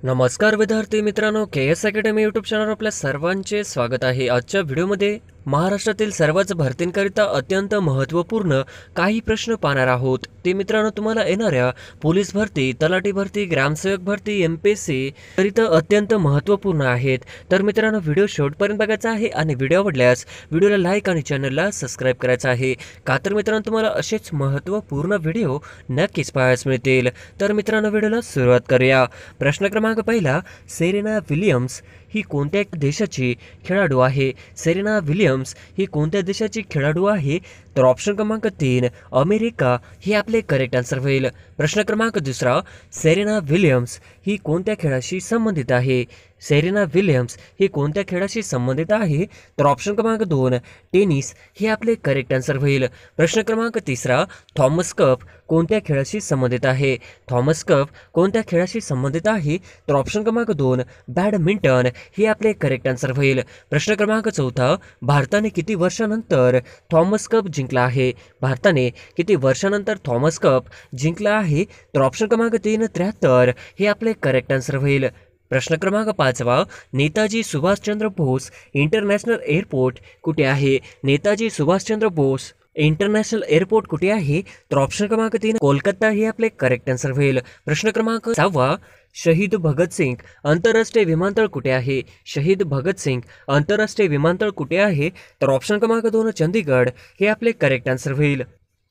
नमस्कार विद्यार्थी मित्रांनो, KS अकॅडमी यूट्यूब चॅनलवर आपल्या सर्वांचे स्वागत आहे। आजच्या व्हिडिओमध्ये महाराष्ट्रातील सर्वच भरतींकरिता अत्यंत महत्त्वपूर्ण काही प्रश्न पाहणार आहोत। ते मित्रांनो तुम्हाला येणाऱ्या पोलीस भरती, तलाठी भरती, ग्रामसेवक भरती, MPSC करिता अत्यंत महत्त्वपूर्ण आहेत। तर मित्रांनो व्हिडिओ शेवटपर्यंत बघायचा आहे आणि व्हिडिओ आवडल्यास व्हिडिओला लाईक आणि चॅनलला सबस्क्राईब करायचं आहे। का तर मित्रांनो तुम्हाला असेच महत्त्वपूर्ण व्हिडिओ नक्कीच पाहायला मिळतील। तर मित्रांनो व्हिडिओला सुरुवात करूया। प्रश्न क्रमांक पहिला, सेरेना विलियम्स ही कोणत्या देशाची खेळाडू आहे? सेरेना विलियम्स ही कोणत्या देशाची खेळाडू आहे? तर ऑप्शन क्रमांक 3 अमेरिका हे आपले करेक्ट आन्सर होईल। प्रश्न क्रमांक दुसरा, सेरेना विलियम्स ही कोणत्या खेळाशी संबंधित आहे? सेरेना विलियम्स ही कोणत्या खेळाशी संबंधित आहे? तर ऑप्शन क्रमांक 2 टेनिस हे आपले करेक्ट आन्सर होईल। प्रश्न क्रमांक तिसरा, थॉमस कप कोणत्या खेळाशी संबंधित आहे? थॉमस कप कोणत्या खेळाशी संबंधित आहे? तर ऑप्शन क्रमांक 2 बॅडमिंटन हे आपले करेक्ट आन्सर होईल। प्रश्न क्रमांक चौथा, भारताने किती वर्षानंतर थॉमस कप जिंकला आहे? भारताने किती वर्षानंतर थॉमस कप जिंकला आहे? तर ऑप्शन क्रमांक 3 73 हे आपले करेक्ट आन्सर होईल। प्रश्न क्रमांक 5वा, नेताजी सुभाषचंद्र बोस इंटरनॅशनल एअरपोर्ट कुठे आहे? नेताजी सुभाषचंद्र बोस इंटरनॅशनल एअरपोर्ट कुठे आहे? तर ऑप्शन क्रमांक 3 कोलकाता हे आपले करेक्ट आन्सर होईल। प्रश्न क्रमांक 6वा, शहीद भगतसिंग आंतरराष्ट्रीय विमानतळ कुठे आहे? शहीद भगतसिंग आंतरराष्ट्रीय विमानतळ कुठे आहे? तर ऑप्शन क्रमांक 2 चंदीगड हे आपले करेक्ट आन्सर होईल।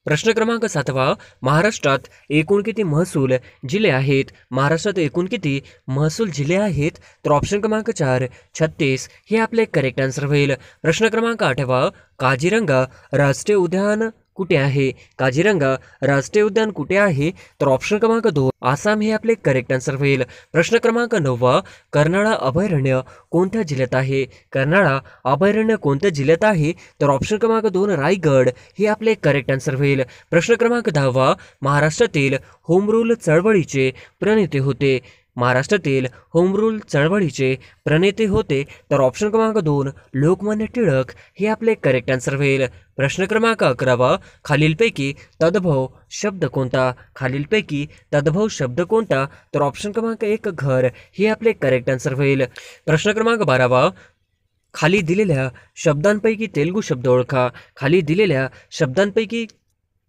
प्रश्न क्रमांक 7वा, महाराष्ट्रात एकूण किती महसूल जिल्हे आहेत? महाराष्ट्रात एकूण किती महसूल जिल्हे आहेत? तर ऑप्शन क्रमांक 4 36 हे आपले करेक्ट आन्सर होईल। प्रश्न क्रमांक 8वा, काझीरंगा राष्ट्रीय उद्यान कुठे आहे? काझीरंगा राष्ट्रीय उद्यान कुठे आहे? तर ऑप्शन क्रमांक 2 आसाम हे आपले करेक्ट आन्सर होईल। प्रश्न क्रमांक 9वा, कर्नाळा अभयारण्य कोणत्या जिल्ह्यात आहे? कर्नाळा अभयारण्य कोणत्या जिल्ह्यात आहे? तर ऑप्शन क्रमांक 2 रायगड हे आपले करेक्ट आन्सर होईल। प्रश्न क्रमांक 10वा, महाराष्ट्रातील होम रूल चळवळीचे प्रणेते होते? महाराष्ट्रातील होम रूल चळवळीचे प्रणेते होते? तर ऑप्शन क्रमांक 2 लोकमान्य टिळक हे आपले करेक्ट आन्सर होईल। प्रश्न क्रमांक 11वा, खालीलपैकी तद्भव शब्द कोणता? खालीलपैकी तद्भव शब्द कोणता? तर ऑप्शन क्रमांक 1 घर हे आपले करेक्ट आन्सर होईल। प्रश्न क्रमांक 12वा, खाली दिलेल्या शब्दांपैकी तेलुगू शब्द ओळखा। खाली दिलेल्या शब्दांपैकी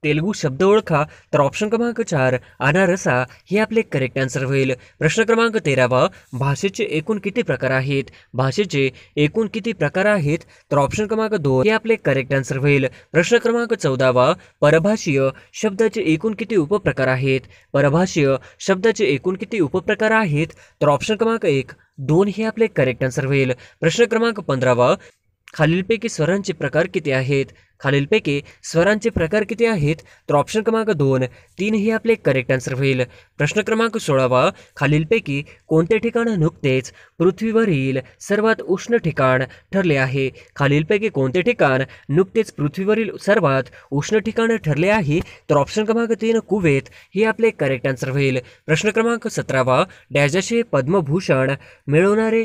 तेलुगू शब्द ओळखा। तर ऑप्शन क्रमांक 4 अनारसा हे आपले करेक्ट आन्सर होईल। प्रश्न क्रमांक 13वा, भाषेचे एकूण किती प्रकार आहेत? भाषेचे एकूण किती प्रकार आहेत? तर ऑप्शन क्रमांक 2 हे आपले करेक्ट आन्सर होईल। प्रश्न क्रमांक 14वा, परभाषीय शब्दाचे एकूण किती उपप्रकार आहेत? परभाषीय शब्दाचे एकूण किती उपप्रकार आहेत? तर ऑप्शन क्रमांक 1 2 हे आपले करेक्ट आन्सर होईल। प्रश्न क्रमांक 15वा, खालीलपैकी स्वरांचे प्रकार किती आहेत? खालीलपैकी स्वरांचे प्रकार किती आहेत? तर ऑप्शन क्रमांक 2 3 हे आपले करेक्ट आन्सर होईल। प्रश्न क्रमांक 16वा, खालीलपैकी कोणते ठिकाण नुकतेच पृथ्वीवरील सर्वात उष्ण ठिकाण ठरले आहे? खालीलपैकी कोणते ठिकाण नुकतेच पृथ्वीवरील सर्वात उष्ण ठिकाण ठरले आहे? तर ऑप्शन क्रमांक 3 कुवेत हे आपले करेक्ट आन्सर होईल। प्रश्न क्रमांक 17वा, डॅशचे पद्मभूषण मिळवणारे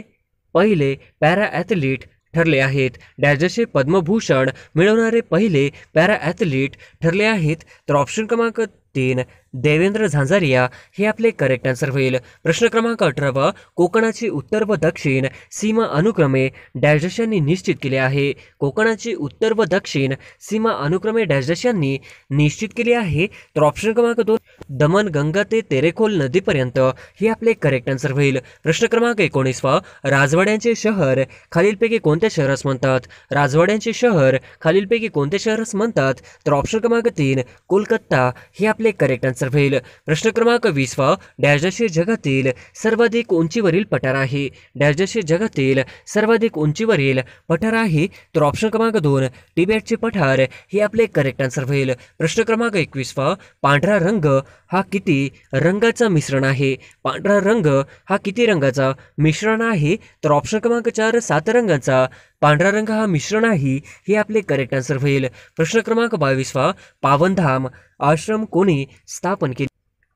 पहिले पॅरा ॲथलीट ठरले आहेत? डॅशचे पद्मभूषण मिळवणारे पहिले पॅरा ॲथलीट ठरले आहेत? तर ऑप्शन क्रमांक 3 देवेंद्र झांझरिया हे आपले करेक्ट आन्सर होईल। प्रश्न क्रमांक 18वा, कोकणाची उत्तर व दक्षिण सीमा अनुक्रमे डॅशयांनी निश्चित केले आहे? कोकणाची उत्तर व दक्षिण सीमा अनुक्रमे डॅशयांनी निश्चित केली आहे? तर ऑप्शन क्रमांक 2 दमन गंगा ते तेरेखोल नदीपर्यंत हे आपले करेक्ट आन्सर होईल। प्रश्न क्रमांक 19वा, राजवाड्यांचे शहर खालीलपैकी कोणत्या शहरास म्हणतात? राजवाड्यांचे शहर खालीलपैकी कोणत्या शहरास म्हणतात? तर ऑप्शन क्रमांक 3 कोलकाता हे आपले करेक्ट आन्सर होईल। प्रश्न क्रमांक 20वा, डॅशचे जगातील सर्वाधिक उंचीवरील पठार आहे? डॅशचे जगातील सर्वाधिक उंचीवरील पठार आहे? तर ऑप्शन क्रमांक 2 तिबेटचे पठार हे आपले करेक्ट आन्सर होईल। प्रश्न क्रमांक 21वा, पांढरा रंग हा किती रंगाचा मिश्रण आहे? पांढरा रंग हा किती रंगाचा मिश्रण आहे? तर ऑप्शन क्रमांक 4 7 रंगाचा पांढरा रंग हा मिश्रण आहे हे आपले करेक्ट आन्सर होईल। प्रश्न क्रमांक 22वा, पावनधाम आश्रम कोणी स्थापन केले?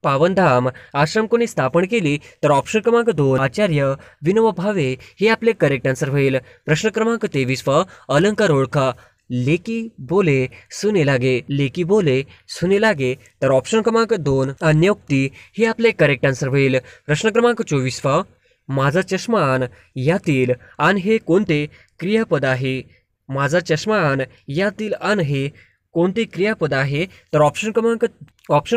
पावनधाम आश्रम कोणी स्थापन केली? तर ऑप्शन क्रमांक 2 आचार्य विनोबा भावे हे आपले करेक्ट आन्सर होईल। प्रश्न क्रमांक 23वा, अलंकार ओळखा लेकी बोले सुने लागे, लेकी बोले सुने लागे. तर ऑप्शन क्रमांक 2 अन्योक्ती हे आपले करेक्ट आन्सर होईल. प्रश्न क्रमांक 24 माझा चष्मा आण यातील आण हे कोणते क्रियापद आहे? माझा चष्मा आण यातील आण हे कोणते क्रियापद आहे? तर ऑप्शन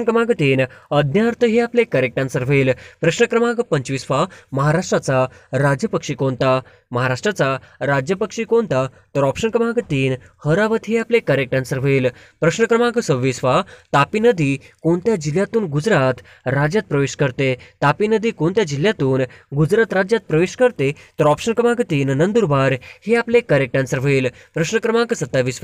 क्रमांक 3 अज्ञार्थ हे आपले करेक्ट आन्सर होईल. प्रश्न क्रमांक 25 महाराष्ट्राचा राज्यपक्षी कोणता? महाराष्ट्राचा राज्यपक्षी कोणता? तर ऑप्शन क्रमांक 3 हरावत हे आपले करेक्ट आन्सर होईल. प्रश्न क्रमांक 26 तापी नदी कोणत्या जिल्ह्यातून गुजरात राज्यात प्रवेश करते? तापी नदी कोणत्या जिल्ह्यातून गुजरात राज्यात प्रवेश करते? तर ऑप्शन क्रमांक 3 नंदुरबार हे आपले करेक्ट आन्सर होईल. प्रश्न क्रमांक 27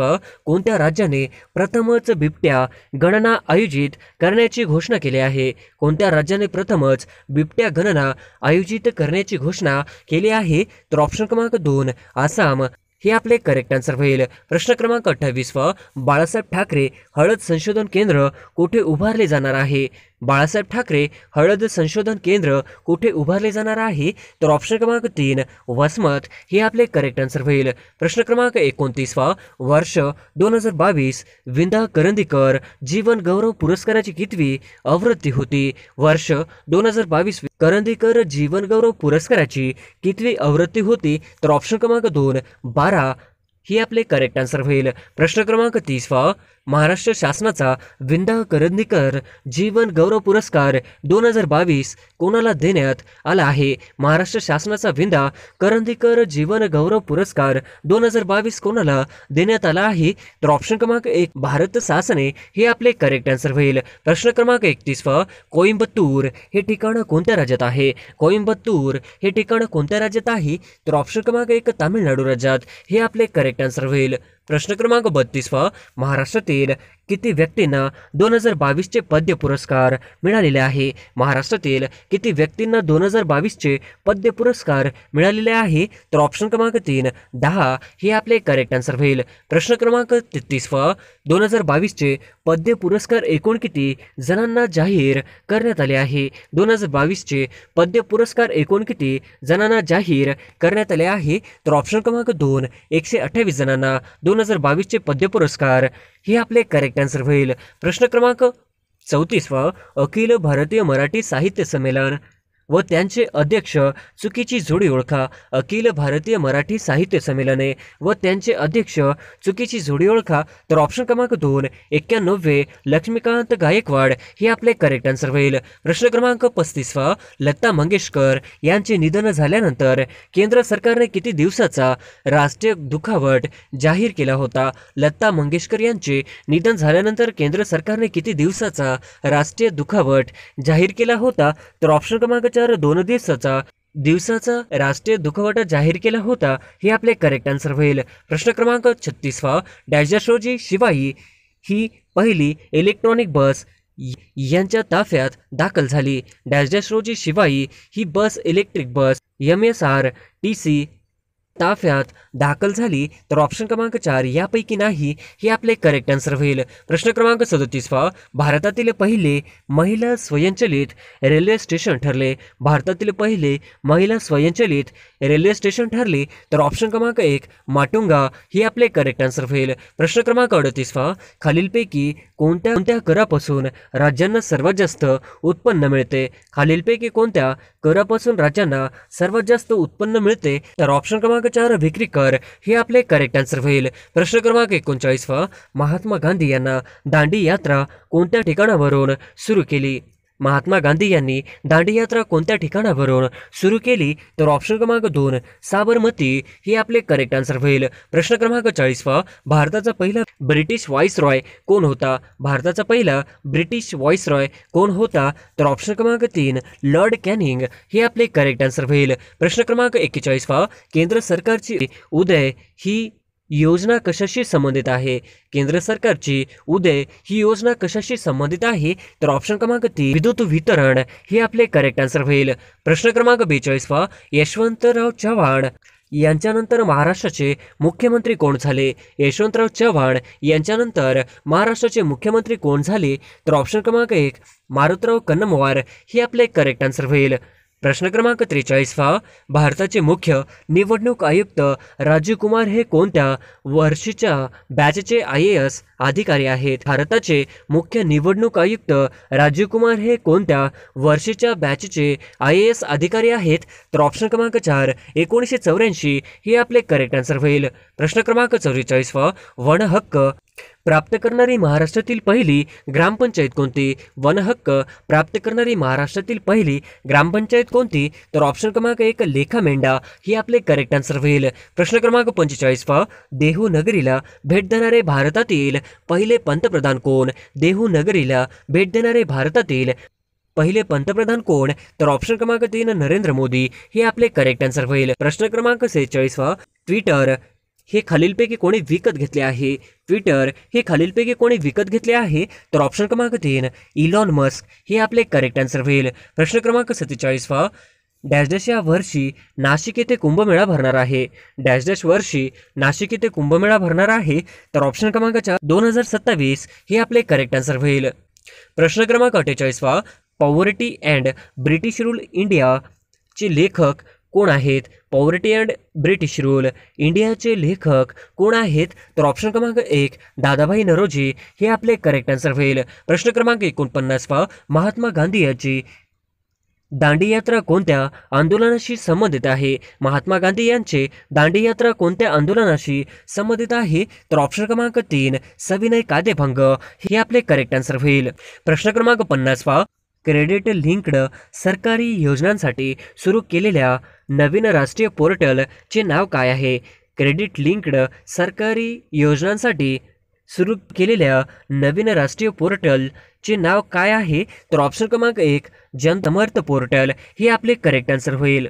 कोणत्या राज्याने प्रथमच बिबट्या गणना आयोजित करण्याची घोषणा केली आहे? कोणत्या राज्याने प्रथमच बिबट्या गणना आयोजित करण्याची घोषणा केली आहे? तर ऑप्शन क्रमांक 2 आसाम हे आपले करेक्ट आन्सर होईल. प्रश्न क्रमांक 28 बाळासाहेब ठाकरे हळद संशोधन केंद्र कुठे उभारले जाणार आहे? बाळासाहेब ठाकरे हळद संशोधन केंद्र कुठे उभारले जाणार आहे? तर ऑप्शन क्रमांक 3 वसमत हे आपले करेक्ट आन्सर होईल. प्रश्न क्रमांक 29 वर्ष 2022 विंदा करंदीकर जीवन गौरव पुरस्काराची कितवी आवृत्ती होती? वर्ष 2022 करंदीकर जीवन गौरव पुरस्काराची कितवी आवृत्ती होती? तर ऑप्शन क्रमांक 2 12 ही आपले करेक्ट आन्सर होईल. प्रश्न क्रमांक 30 महाराष्ट्र शासनाचा विंदा करंदीकर जीवन गौरव पुरस्कार 2022 कोणाला देण्यात आला आहे? महाराष्ट्र शासनाचा विंदा करंदीकर जीवन गौरव पुरस्कार 2022 कोणाला देण्यात आला आहे? तर ऑप्शन क्रमांक 1 भारत शासने हे आपले करेक्ट आन्सर होईल. प्रश्न क्रमांक 31 कोइंबतूर हे ठिकाण कोणत्या राज्यात आहे? कोइंबतूर हे ठिकाण कोणत्या राज्यात आहे? तर ऑप्शन क्रमांक 1 तामिळनाडू राज्यात हे आपले करेक्ट आन्सर होईल. प्रश्न क्रमांक 32 महाराष्ट्रातील किती व्यक्तींना 2022चे पद्य पुरस्कार मिळालेले आहे? महाराष्ट्रातील किती व्यक्तींना 2022चे पद्य पुरस्कार मिळालेले आहे? तर ऑप्शन क्रमांक 3 10 हे आपले करेक्ट आन्सर होईल. प्रश्न क्रमांक 33 2022चे पद्य पुरस्कार एकूण किती जणांना जाहीर करण्यात आले आहे? 2022चे पद्य पुरस्कार एकूण किती जणांना जाहीर करण्यात आले आहे? तर ऑप्शन क्रमांक 2 128 जणांना 2022चे पद्य पुरस्कार हे आपले करेक्ट आन्सर होईल. प्रश्न क्रमांक 34 अखिल भारतीय मराठी साहित्य संमेलन व त्यांचे अध्यक्ष चुकीची जोडी ओळखा. अखिल भारतीय मराठी साहित्य संमेलने व त्यांचे अध्यक्ष चुकीची जोडी ओळखा. तर ऑप्शन क्रमांक 2 91 लक्ष्मीकांत गायकवाड हे आपले करेक्ट आन्सर होईल. प्रश्न क्रमांक 35 लता मंगेशकर यांचे निधन झाल्यानंतर केंद्र सरकारने किती दिवसाचा राष्ट्रीय दुखावट जाहीर केला होता? लता मंगेशकर यांचे निधन झाल्यानंतर केंद्र सरकारने किती दिवसाचा राष्ट्रीय दुखावट जाहीर केला होता? तर ऑप्शन क्रमांक 4 2 दिवसाचा राष्ट्रीय दुखवटा जाहीर केला होता हे आपले करेक्ट आन्सर होईल. प्रश्न क्रमांक 36 डॅश रोजी शिवाई ही पहिली इलेक्ट्रॉनिक बस यांच्या ताफ्यात दाखल झाली. डॅश रोजी शिवाई ही बस इलेक्ट्रिक बस MSRTC ताफ्यात दाखल झाली. तर ऑप्शन क्रमांक 4 यापैकी नाही हे आपले करेक्ट आन्सर होईल. प्रश्न क्रमांक 37 भारतातील पहिले महिला स्वयंचलित रेल्वे स्टेशन ठरले. भारतातील पहिले महिला स्वयंचलित रेल्वे स्टेशन ठरले. तर ऑप्शन क्रमांक 1 माटुंगा हे आपले करेक्ट आन्सर होईल. प्रश्न क्रमांक 38 खालीलपैकी कोणत्या करापासून राज्यांना सर्वात जास्त उत्पन्न मिळते? खालीलपैकी कोणत्या करापासून राज्यांना सर्वात जास्त उत्पन्न मिळते? तर ऑप्शन क्रमांक 4 विक्री कर हे आपले करेक्ट आन्सर होईल. प्रश्न क्रमांक 39 महात्मा गांधी यांना दांडी यात्रा कोणत्या ठिकाणावरून सुरू केली? महात्मा गांधी यांनी दांडी यात्रा कोणत्या ठिकाणावरून सुरू केली? तर ऑप्शन क्रमांक 2 साबरमती हे आपले करेक्ट आन्सर होईल. प्रश्न क्रमांक 40 भारताचा पहिला ब्रिटिश व्हाईसरॉय कोण होता? भारताचा पहिला ब्रिटिश व्हाईसरॉय कोण होता? तर ऑप्शन क्रमांक 3 लॉर्ड कॅनिंग हे आपले करेक्ट आन्सर होईल. प्रश्न क्रमांक 41 केंद्र सरकारची उदय ही योजना कशाशी संबंधित आहे? केंद्र सरकारची उदय ही योजना कशाशी संबंधित आहे? तर ऑप्शन क्रमांक 3 विद्युत वितरण हे आपले करेक्ट आन्सर होईल. प्रश्न क्रमांक 42 यशवंतराव चव्हाण यांच्यानंतर महाराष्ट्राचे मुख्यमंत्री कोण झाले? यशवंतराव चव्हाण यांच्यानंतर महाराष्ट्राचे मुख्यमंत्री कोण झाले? तर ऑप्शन क्रमांक 1 मारुतराव कन्नमवार हे आपले करेक्ट आन्सर होईल. प्रश्न क्रमांक 43 भारताचे मुख्य निवडणूक आयुक्त राजीव कुमार हे कोणत्या वर्षीच्या बॅचचे IAS अधिकारी आहेत? भारताचे मुख्य निवडणूक आयुक्त राजीव कुमार हे कोणत्या वर्षीच्या बॅचचे IAS अधिकारी आहेत? तर ऑप्शन क्रमांक 4 1984 हे आपले करेक्ट आन्सर होईल. प्रश्न क्रमांक 44 वन हक्क प्राप्त करणारी महाराष्ट्रातील पहिली ग्रामपंचायत कोणती? वन हक्क प्राप्त करणारी महाराष्ट्रातील पहिली ग्रामपंचायत कोणती? तर ऑप्शन क्रमांक 1 लेखामेंढा ही आपले करेक्ट आन्सर होईल. प्रश्न क्रमांक 45 देहू नगरीला भेट देणारे भारतातील पहिले पंतप्रधान कोण? देहू नगरीला भेट देणारे भारतातील पहिले पंतप्रधान कोण? तर ऑप्शन क्रमांक 3 नरेंद्र मोदी हे आपले करेक्ट आन्सर होईल. प्रश्न क्रमांक 46 ट्विटर हे खालीलपैकी कोणी विकत घेतले आहे? ट्विटर हे खालीलपैकी कोणी विकत घेतले आहे? तर ऑप्शन क्रमांक 3 इलॉन मस्क हे आपले करेक्ट आन्सर होईल. प्रश्न क्रमांक 47 डॅश डॅश या वर्षी नाशिक येथे कुंभमेळा भरणार आहे. डॅश डॅश वर्षी नाशिक येथे कुंभमेळा भरणार आहे. तर ऑप्शन क्रमांक 4 2027 हे आपले करेक्ट आन्सर होईल. प्रश्न क्रमांक 48 poverty and British rule India चे लेखक कोण आहेत? पॉवर्टी अँड ब्रिटिश रूल इंडियाचे लेखक कोण आहेत? तर ऑप्शन क्रमांक 1 दादाभाई नौरोजी हे आपले करेक्ट आन्सर होईल. प्रश्न क्रमांक 49 महात्मा गांधी यांची दांडी यात्रा कोणत्या आंदोलनाशी संबंधित आहे? महात्मा गांधी यांचे दांडी यात्रा कोणत्या आंदोलनाशी संबंधित आहे? तर ऑप्शन क्रमांक 3 सविनय कायदेभंग हे आपले करेक्ट आन्सर होईल. प्रश्न क्रमांक 50 क्रेडिट लिंक्ड सरकारी योजनांसाठी सुरू केलेल्या नवीन राष्ट्रीय पोर्टलचे नाव काय आहे? क्रेडिट लिंक्ड सरकारी योजनांसाठी सुरू केलेल्या नवीन राष्ट्रीय पोर्टलचे नाव काय आहे? तर ऑप्शन क्रमांक 1 जनसमर्थ पोर्टल हे आपले करेक्ट आन्सर होईल.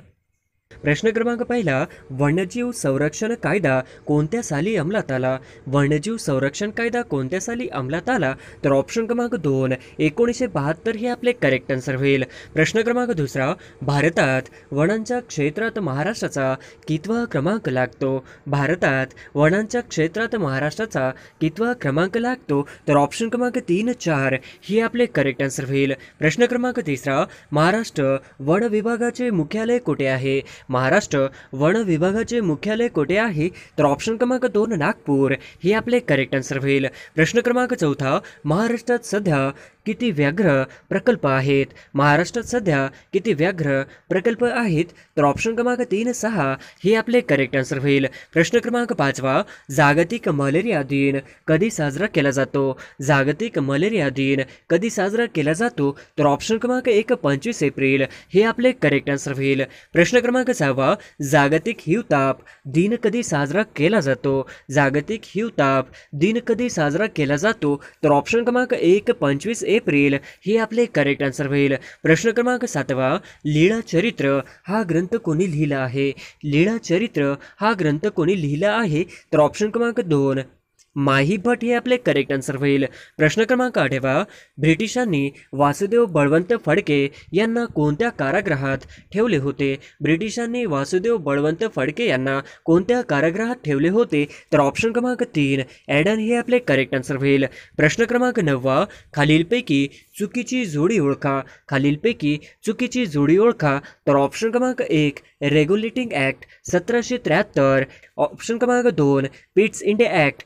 प्रश्न क्रमांक 1 वन्यजीव संरक्षण कायदा कोणत्या साली अंमलात आला? वन्यजीव संरक्षण कायदा कोणत्या साली अंमलात आला? तर ऑप्शन क्रमांक 2 1972 हे आपले करेक्ट आन्सर होईल. प्रश्न क्रमांक 2 भारतात वनांच्या क्षेत्रात महाराष्ट्राचा कितवा क्रमांक लागतो? भारतात वनांच्या क्षेत्रात महाराष्ट्राचा कितवा क्रमांक लागतो? तर ऑप्शन क्रमांक 3 4 हे आपले करेक्ट आन्सर होईल. प्रश्न क्रमांक 3 महाराष्ट्र वन विभागाचे मुख्यालय कुठे आहे? महाराष्ट्र वन विभागाचे मुख्यालय कुठे आहे? तर ऑप्शन क्रमांक 2 नागपूर हे आपले करेक्ट आन्सर होईल. प्रश्न क्रमांक 4 महाराष्ट्रात सध्या किती व्याघ्र प्रकल्प आहेत? महाराष्ट्रात सध्या किती व्याघ्र प्रकल्प आहेत? तर ऑप्शन क्रमांक 3 6 हे आपले करेक्ट आन्सर होईल. प्रश्न क्रमांक 5 जागतिक मलेरिया दिन कधी साजरा केला जातो? जागतिक मलेरिया दिन कधी साजरा केला जातो? तर ऑप्शन क्रमांक 1 25 एप्रिल हे आपले करेक्ट आन्सर होईल. प्रश्न क्रमांक 6 जागतिक हिवताप दिन कधी साजरा केला जातो? जागतिक हिवताप दिन कधी साजरा केला जातो? तर ऑप्शन क्रमांक 1 25 एप्रिल हे आपले करेक्ट आन्सर होईल. प्रश्न क्रमांक 7 लीळा चरित्र हा ग्रंथ कोणी लिहिला आहे? लीळा चरित्र हा ग्रंथ कोणी लिहिला आहे? तर ऑप्शन क्रमांक 2 माही भट हे आपले करेक्ट आन्सर होईल. प्रश्न क्रमांक 8 ब्रिटिशांनी वासुदेव बळवंत फडके यांना कोणत्या कारागृहात ठेवले होते? ब्रिटिशांनी वासुदेव बळवंत फडके यांना कोणत्या कारागृहात ठेवले होते? तर ऑप्शन क्रमांक 3 एडन हे आपले करेक्ट आन्सर होईल. प्रश्न क्रमांक 9 खालीलपैकी चुकीची जोडी ओळखा. खालीलपैकी चुकीची जोडी ओळखा. तर ऑप्शन क्रमांक 1 रेग्युलेटिंग ॲक्ट 1773. ऑप्शन क्रमांक 2 पिट्स इंडिया ॲक्ट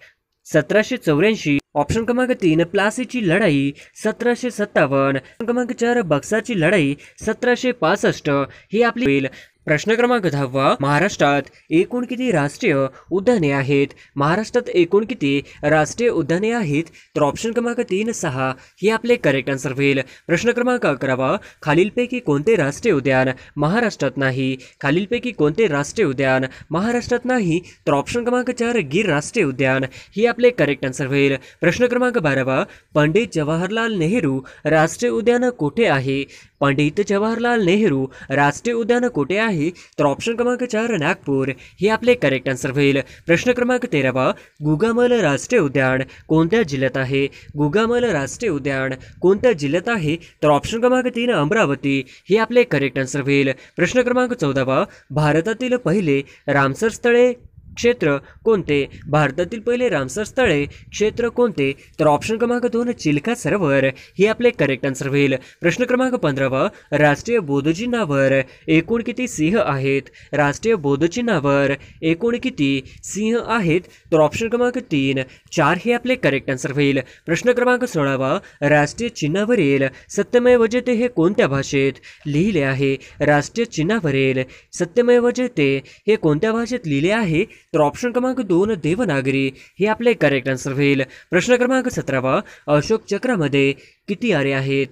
1784. ऑप्शन क्रमांक 3 प्लासीची लढाई 1757. ऑप्शन क्रमांक 4 बक्साची लढाई 1765 ही आपली होईल. प्रश्न क्रमांक 10 महाराष्ट्रात एकूण किती राष्ट्रीय उद्याने आहेत? महाराष्ट्रात एकूण किती राष्ट्रीय उद्याने आहेत? तर ऑप्शन क्रमांक 3 6 हे आपले करेक्ट आन्सर होईल. प्रश्न क्रमांक 11 खालीलपैकी कोणते राष्ट्रीय उद्यान महाराष्ट्रात नाही? खालीलपैकी कोणते राष्ट्रीय उद्यान महाराष्ट्रात नाही? तर ऑप्शन क्रमांक 4 गीर राष्ट्रीय उद्यान हे आपले करेक्ट आन्सर होईल. प्रश्न क्रमांक 12 पंडित जवाहरलाल नेहरू राष्ट्रीय उद्यान कुठे आहे? पंडित जवाहरलाल नेहरू राष्ट्रीय उद्यान कुठे आहे? तर ऑप्शन क्रमांक 4 नागपूर हे आपले करेक्ट आन्सर होईल. प्रश्न क्रमांक 13 गुगामल राष्ट्रीय उद्यान कोणत्या जिल्ह्यात आहे? गुगामल राष्ट्रीय उद्यान कोणत्या जिल्ह्यात आहे? तर ऑप्शन क्रमांक 3 अमरावती हे आपले करेक्ट आन्सर होईल. प्रश्न क्रमांक 14 भारतातील पहिले रामसर स्थळे क्षेत्र कोणते? भारतातील पहिले रामसर स्थळे क्षेत्र कोणते? तर ऑप्शन क्रमांक 2 चिल्का सरोवर हे आपले करेक्ट आन्सर होईल. प्रश्न क्रमांक 15 राष्ट्रीय बौद्ध चिन्हावर एकूण किती सिंह आहेत? राष्ट्रीय बौद्ध चिन्हावर एकूण किती सिंह आहेत? तर ऑप्शन क्रमांक 3 4 हे आपले करेक्ट आन्सर होईल. प्रश्न क्रमांक 16 राष्ट्रीय चिन्हावरील सत्यमेव जयते हे कोणत्या भाषेत लिहिले आहे? राष्ट्रीय चिन्हावरील सत्यमेव जयते हे कोणत्या भाषेत लिहिले आहे? तर ऑप्शन क्रमांक 2 देवनागरी हे आपले करेक्ट आन्सर होईल. प्रश्न क्रमांक 17 अशोक चक्रामध्ये किती आरे आहेत?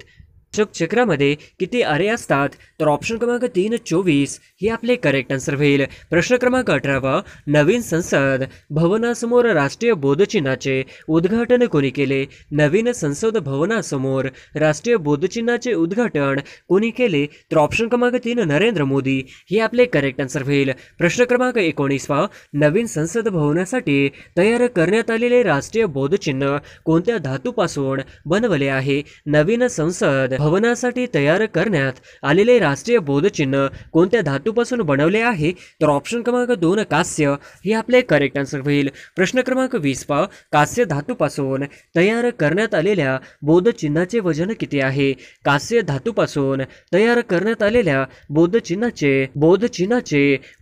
अशोक चक्रामध्ये किती आरे असतात? तर ऑप्शन क्रमांक 3 24 हे आपले करेक्ट आन्सर होईल. प्रश्न क्रमांक 18 नवीन संसद भवनासमोर राष्ट्रीय बौद्ध चिन्हाचे उद्घाटन कोणी केले? नवीन संसद भवनासमोर राष्ट्रीय बौद्ध चिन्हाचे उद्घाटन कोणी केले? तर ऑप्शन क्रमांक 3 नरेंद्र मोदी हे आपले करेक्ट आन्सर होईल. प्रश्न क्रमांक 19 नवीन संसद भवनासाठी तयार करण्यात आलेले राष्ट्रीय बौद्ध चिन्ह कोणत्या धातूपासून बनवले आहे? नवीन संसद भवनासाठी तयार करण्यात आलेले राष्ट्रीय बौद्ध चिन्ह कोणत्या धातूपासून बनवले आहे? तर ऑप्शन क्रमांक 2 कांस्य हे आपले करेक्ट आन्सर होईल. प्रश्न क्रमांक 20 कांस्य धातूपासून तयार करण्यात आलेल्या बौद्ध चिन्हाचे वजन किती आहे? कांस्य धातूपासून तयार करण्यात आलेल्या बौद्ध चिन्हाचे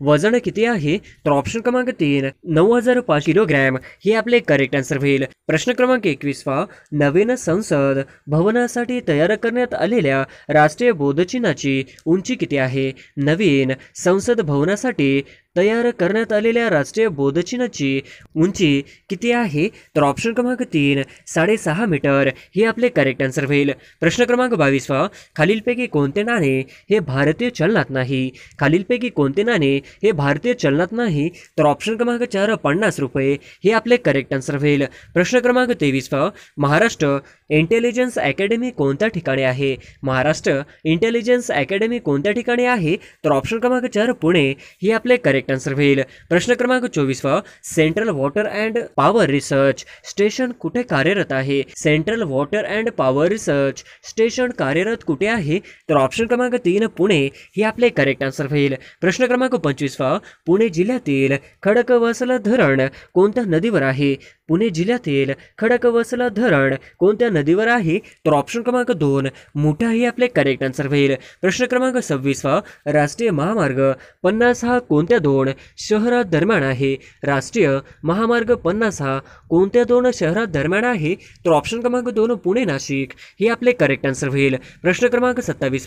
वजन किती आहे? तर ऑप्शन क्रमांक 3 9005 किलोग्रॅम हे आपले करेक्ट आन्सर होईल. प्रश्न क्रमांक 21 नवीन संसद भवनासाठी तयार करण्यात आलेल्या राष्ट्रीय बौद्ध चिन्हाची उंची किती आहे? नवीन संसद भवनासाठी तयार करण्यात आलेल्या राष्ट्रीय बौद्ध चिन्हाची उंची किती आहे? तर ऑप्शन क्रमांक 3 6.5 मीटर हे आपले करेक्ट आन्सर होईल. प्रश्न क्रमांक 22 खालीलपैकी कोणते नाणे हे भारतीय चलनात नाही? खालीलपैकी कोणते नाणे हे भारतीय चलनात नाही? तर ऑप्शन क्रमांक 4 50 रुपये हे आपले करेक्ट आन्सर होईल. प्रश्न क्रमांक 23 महाराष्ट्र इंटेलिजन्स अकॅडमी कोणत्या ठिकाणी आहे? महाराष्ट्र इंटेलिजन्स अकॅडमी कोणत्या ठिकाणी आहे? तर ऑप्शन क्रमांक 4 पुणे हे आपले करेक्ट आन्सर होईल. प्रश्न क्रमांक 24 central water and power research station कुठे कार्यरत आहे? Central water and power research station कार्यरत कुठे आहे? तर ऑप्शन क्रमांक 3 पुणे हे आपले करेक्ट आन्सर होईल. प्रश्न क्रमांक 25 पुणे जिल्ह्यातील खडकवासला धरण कोणत्या नदीवर आहे? पुणे जिल्ह्यातील खडकवासला धरण कोणत्या नदीवर आहे? तर ऑप्शन क्रमांक 2 मुठा हे आपले करेक्ट आन्सर होईल. प्रश्न क्रमांक 26 राष्ट्रीय महामार्ग 50 हा कोणत्या 2 शहरात दरम्यान आहे? राष्ट्रीय महामार्ग 50 हा कोणत्या 2 शहरात दरम्यान आहे? तर ऑप्शन क्रमांक 2 पुणे नाशिक हे आपले करेक्ट आन्सर होईल. प्रश्न क्रमांक 27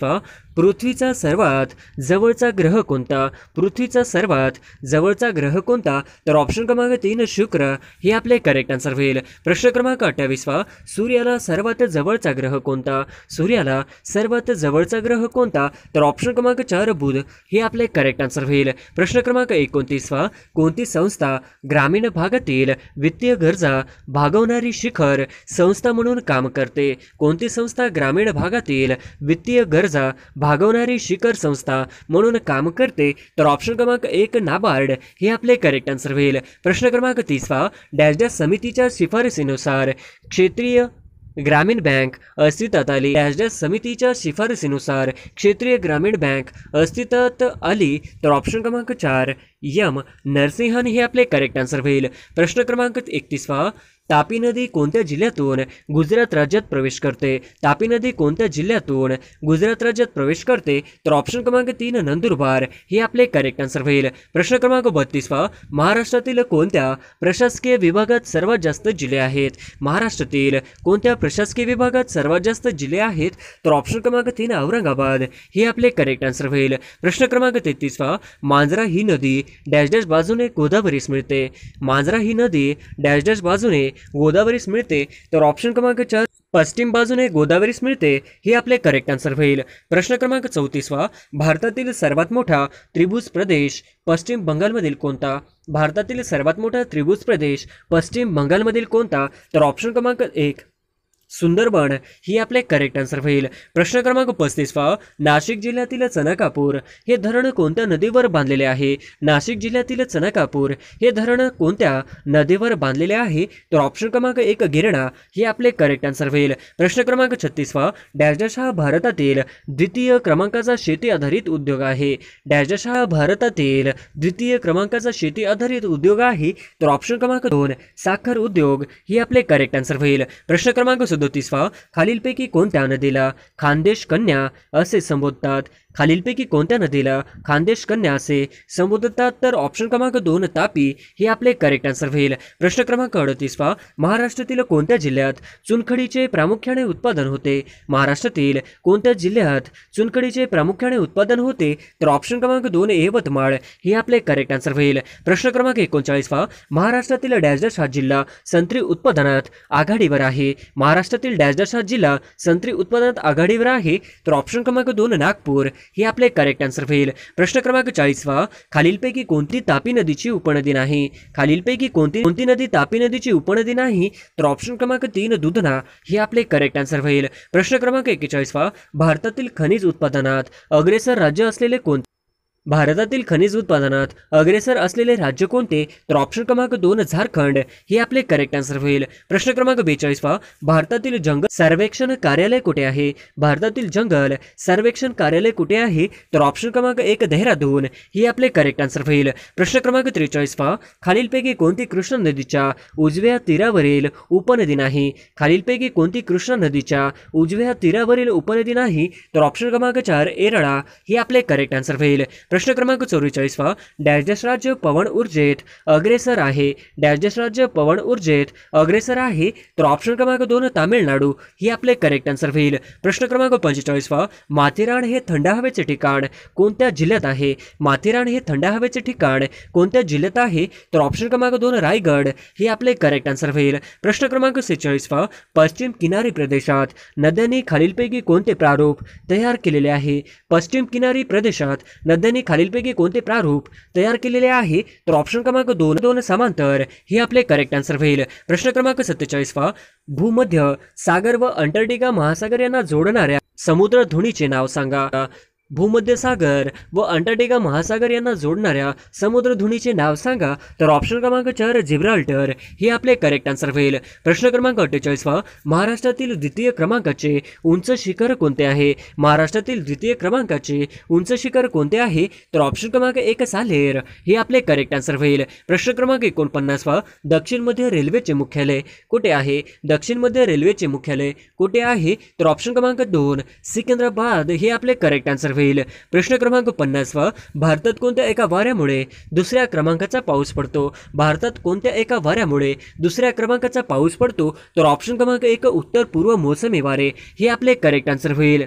पृथ्वीचा सर्वात जवळचा ग्रह कोणता? पृथ्वीचा सर्वात जवळचा ग्रह कोणता? तर ऑप्शन क्रमांक 3 शुक्र हे आपले करेक्ट आन्सर होईल. प्रश्न क्रमांक 28 सूर्याला सर्वात जवळचा ग्रह कोणता? सूर्याला सर्वात जवळचा ग्रह कोणता? तर ऑप्शन क्रमांक 4 बुध हे आपले करेक्ट आन्सर होईल. प्रश्न क्रमांक 29 कोणती संस्था ग्रामीण भागातील वित्तीय गरजा भागवणारी शिखर संस्था म्हणून काम करते? कोणती संस्था ग्रामीण भागातील वित्तीय गरजा भागवणारी शिखर संस्था म्हणून काम करते? तर ऑप्शन क्रमांक 1 नाबार्ड हे आपले करेक्ट आन्सर होईल. प्रश्न क्रमांक 30 डॅश डॅश समितीच्या शिफारसीनुसार क्षेत्रीय ग्रामीण बँक अस्तित्वात आली. डॅश डॅश समितीच्या शिफारसीनुसार क्षेत्रीय ग्रामीण बँक अस्तित्वात आली. तर ऑप्शन क्रमांक 4 एम नरसिंहन हे आपले करेक्ट आन्सर होईल. प्रश्न क्रमांक 31 तापी नदी कोणत्या जिल्ह्यातून गुजरात राज्यात प्रवेश करते? तापी नदी कोणत्या जिल्ह्यातून गुजरात राज्यात प्रवेश करते? तर ऑप्शन क्रमांक 3 नंदुरबार हे आपले करेक्ट आन्सर होईल. प्रश्न क्रमांक 32 महाराष्ट्रातील कोणत्या प्रशासकीय विभागात सर्वात जास्त जिल्हे आहेत? महाराष्ट्रातील कोणत्या प्रशासकीय विभागात सर्वात जास्त जिल्हे आहेत? तर ऑप्शन क्रमांक 3 औरंगाबाद हे आपले करेक्ट आन्सर होईल. प्रश्न क्रमांक 33 मांजरा ही नदी डॅश डॅश बाजूने गोदावरीस मिळते. मांजरा ही नदी डॅश डॅश बाजूने गोदावरीस मिळते. तर ऑप्शन क्रमांक 4 पश्चिम बाजूने गोदावरीस मिळते हे आपले करेक्ट आन्सर होईल. प्रश्न क्रमांक 34 भारतातील सर्वात मोठा त्रिभुज प्रदेश पश्चिम बंगालमधील कोणता? भारतातील सर्वात मोठा त्रिभुज प्रदेश पश्चिम बंगालमधील कोणता? तर ऑप्शन क्रमांक 1 सुंदरबन ही आपले करेक्ट आन्सर होईल. प्रश्न क्रमांक 35 नाशिक जिल्ह्यातील चनकापूर हे धरण कोणत्या नदीवर बांधलेले आहे? नाशिक जिल्ह्यातील चनकापूर हे धरण कोणत्या नदीवर बांधलेले आहे? तर ऑप्शन क्रमांक 1 गिरणा हे आपले करेक्ट आन्सर होईल. प्रश्न क्रमांक 36 डॅश हा भारतातील द्वितीय क्रमांकाचा शेती आधारित उद्योग आहे. डॅश हा भारतातील द्वितीय क्रमांकाचा शेती आधारित उद्योग आहे. तर ऑप्शन क्रमांक 2 साखर उद्योग ही आपले करेक्ट आन्सर होईल. प्रश्न क्रमांक 37 खालीलपैकी कोणत्या नदीला खानदेश कन्या असे संबोधतात? खालीलपैकी कोणत्या नदीला खानदेश कन्या असे संबोधतात? तर ऑप्शन क्रमांक 2 तापी हे आपले करेक्ट आन्सर होईल. प्रश्न क्रमांक 38 महाराष्ट्रातील कोणत्या जिल्ह्यात चुनखडीचे प्रामुख्याने उत्पादन होते? महाराष्ट्रातील कोणत्या जिल्ह्यात चुनखडीचे प्रामुख्याने उत्पादन होते? तर ऑप्शन क्रमांक 2 यवतमाळ हे आपले करेक्ट आन्सर होईल. प्रश्न क्रमांक 39 महाराष्ट्रातील डॅश हा जिल्हा संत्री उत्पादनात आघाडीवर आहे. महाराष्ट्रातील डॅश हा जिल्हा संत्री उत्पादनात आघाडीवर आहे. तर ऑप्शन क्रमांक 2 नागपूर हे आपले करेक्ट आन्सर होईल. प्रश्न क्रमांक 40 खालीलपैकी कोणती तापी नदीची उपनदी नाही? खालीलपैकी कोणती नदी तापी नदीची उपनदी नाही? तर ऑप्शन क्रमांक 3 दुधना हे आपले करेक्ट आन्सर होईल. प्रश्न क्रमांक 41 भारतातील खनिज उत्पादनात अग्रेसर राज्य असलेले कोणते? भारतातील खनिज उत्पादनात अग्रेसर असलेले राज्य कोणते? तर ऑप्शन क्रमांक 2 झारखंड हे आपले करेक्ट आन्सर होईल. प्रश्न क्रमांक 42 भारतातील जंगल सर्वेक्षण कार्यालय कुठे आहे? भारतातील जंगल सर्वेक्षण कार्यालय कुठे आहे? तर ऑप्शन क्रमांक 1 देहरादून हे आपले करेक्ट आन्सर होईल. प्रश्न क्रमांक 43 खालीलपैकी कोणती कृष्णा नदीच्या उजव्या तीरावरील उपनदी नाही? खालीलपैकी कोणती कृष्णा नदीच्या उजव्या तीरावरील उपनदी नाही? तर ऑप्शन क्रमांक 4 एरळा हे आपले करेक्ट आन्सर होईल. प्रश्न क्रमांक 44 डॅश राज्य पवन ऊर्जेत अग्रेसर आहे. डॅश राज्य पवन ऊर्जेत अग्रेसर आहे. तर ऑप्शन क्रमांक 2 तामिळनाडू हे आपले करेक्ट आन्सर होईल. प्रश्न क्रमांक 45 माथेरान हे थंड हवेचे ठिकाण कोणत्या जिल्ह्यात आहे? माथेरान हे थंड हवेचे ठिकाण कोणत्या जिल्ह्यात आहे? तर ऑप्शन क्रमांक 2 रायगड हे आपले करेक्ट आन्सर होईल. प्रश्न क्रमांक 46 पश्चिम किनारी प्रदेशात नद्यांनी खालीलपैकी कोणते प्रारूप तयार केलेले आहे? पश्चिम किनारी प्रदेशात नद्यांनी खालीलपैकी कोणते प्रारूप तयार केलेले आहे? तर ऑप्शन क्रमांक 2 समांतर हे आपले करेक्ट आन्सर होईल. प्रश्न क्रमांक 47 भूमध्य सागर व अंटार्क्टिका महासागर यांना जोडणाऱ्या समुद्र धुनीचे नाव सांगा. भूमध्य सागर व अंटार्क्टिका महासागर यांना जोडणाऱ्या समुद्रधुनीचे नाव सांगा. तर ऑप्शन क्रमांक 4 जिब्राल्टर हे आपले करेक्ट आन्सर होईल. प्रश्न क्रमांक 48 महाराष्ट्रातील द्वितीय क्रमांकाचे उंच शिखर कोणते आहे? महाराष्ट्रातील द्वितीय क्रमांकाचे उंच शिखर कोणते आहे? तर ऑप्शन क्रमांक 1 सालेर हे आपले करेक्ट आन्सर होईल. प्रश्न क्रमांक 49 दक्षिण मध्य रेल्वेचे मुख्यालय कुठे आहे? दक्षिण मध्य रेल्वेचे मुख्यालय कुठे आहे? तर ऑप्शन क्रमांक 2 सिकंदराबाद हे आपले करेक्ट आन्सर होईल. प्रश्न क्रमांक 50 भारतात कोणत्या एका वाऱ्यामुळे दुसऱ्या क्रमांकाचा पाऊस पडतो? भारतात कोणत्या एका वाऱ्यामुळे दुसऱ्या क्रमांकाचा पाऊस पडतो? तर ऑप्शन क्रमांक 1 उत्तर पूर्व मोसमी वारे हे आपले करेक्ट आन्सर होईल.